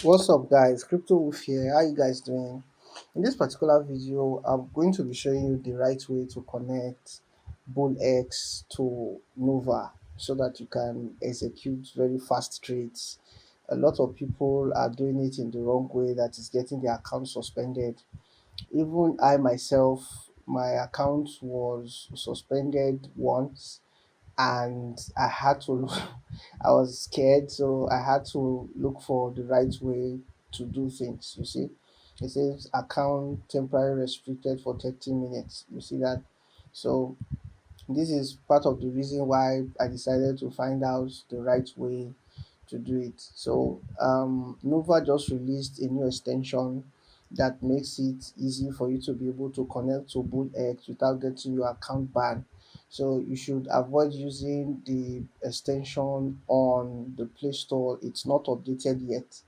What's up guys, Crypto Wolf here. How you guys doing? In this particular video, I'm going to be showing you the right way to connect Bullx to Nova so that you can execute very fast trades. A lot of people are doing it in the wrong way that is getting their account suspended. Even I myself, my account was suspended once and I had to I was scared, so I had to look for the right way to do things. You see, it says account temporarily restricted for 30 minutes. You see that? So this is part of the reason why I decided to find out the right way to do it. So Nova just released a new extension that makes it easy for you to be able to connect to BullX without getting your account banned. So you should avoid using the extension on the Play Store. It's not updated yet.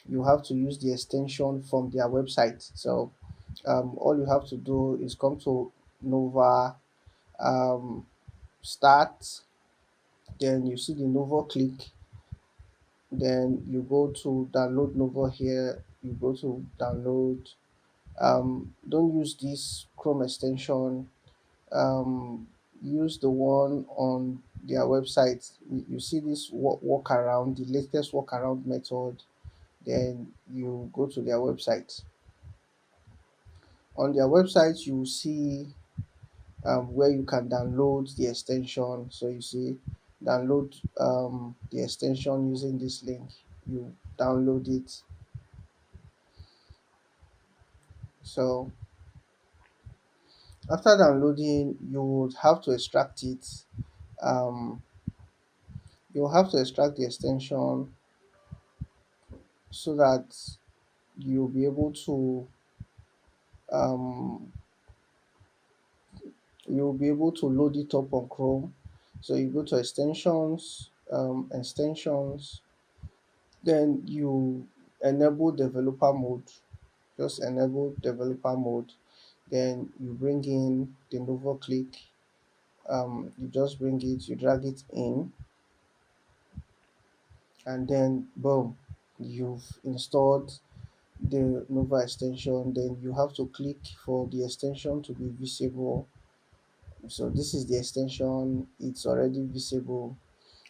You have to use the extension from their website. So all you have to do is come to Nova, um, start, then you see the Nova click, then you go to download Nova here, you go to download. Don't use this Chrome extension, use the one on their website. You see this workaround, the latest workaround method, then you go to their website. On their website you see where you can download the extension. So you see download the extension using this link. You download it. So after downloading, you would have to extract it. Um, you'll have to extract the extension so that you'll be able to um, load it up on Chrome. So you go to extensions, extensions, then you enable developer mode. Just enable developer mode, then you bring in the Novo click. You just bring it, you drag it in, and then boom, you've installed the Nova extension. Then you have to click for the extension to be visible. So this is the extension, it's already visible.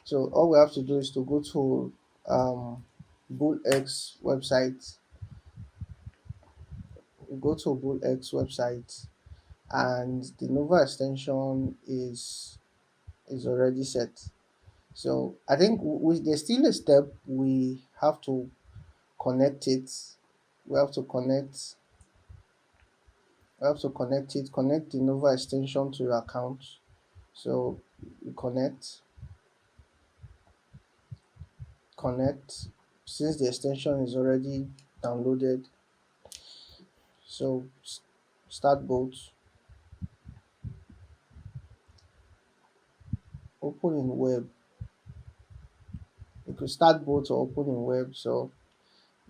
So all we have to do is to go to Bullx website, website, and the Nova extension is already set. So I think there's still a step we have to connect it. We have to connect. We have to connect it. Connect the Nova extension to your account. So you connect. Since the extension is already downloaded, so start both. Open in web. You could start both or open in web. So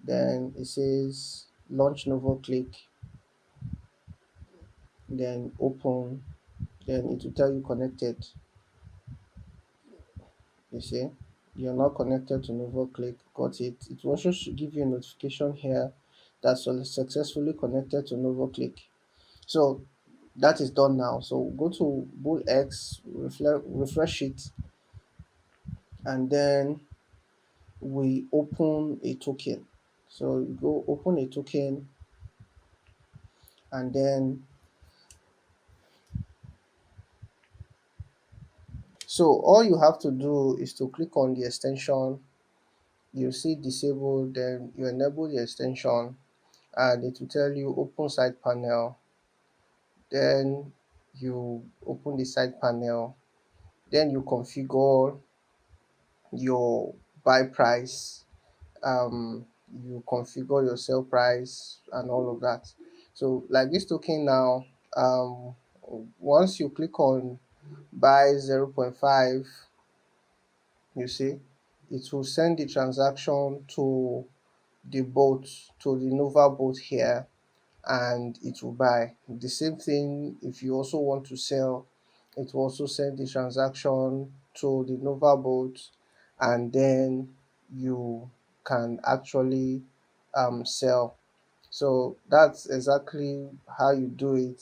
then it says launch Nova click. Then open. Then it will tell you connected. You see, you're not connected to Novo Click. Got it. It also should give you a notification here that successfully connected to Novo Click. So that is done now. So go to Bullx, refresh it, and then we open a token. So you go open a token, and then so all you have to do is to click on the extension. You see disable, then you enable the extension, and it will tell you open side panel. Then you open the side panel, then you configure your buy price, you configure your sell price and all of that. So like this token now, um once you click on buy 0.5, you see it will send the transaction to the bot, to the Nova bot here, and it will buy. The same thing if you also want to sell, it will also send the transaction to the Nova bot, and then you can actually sell. So that's exactly how you do it.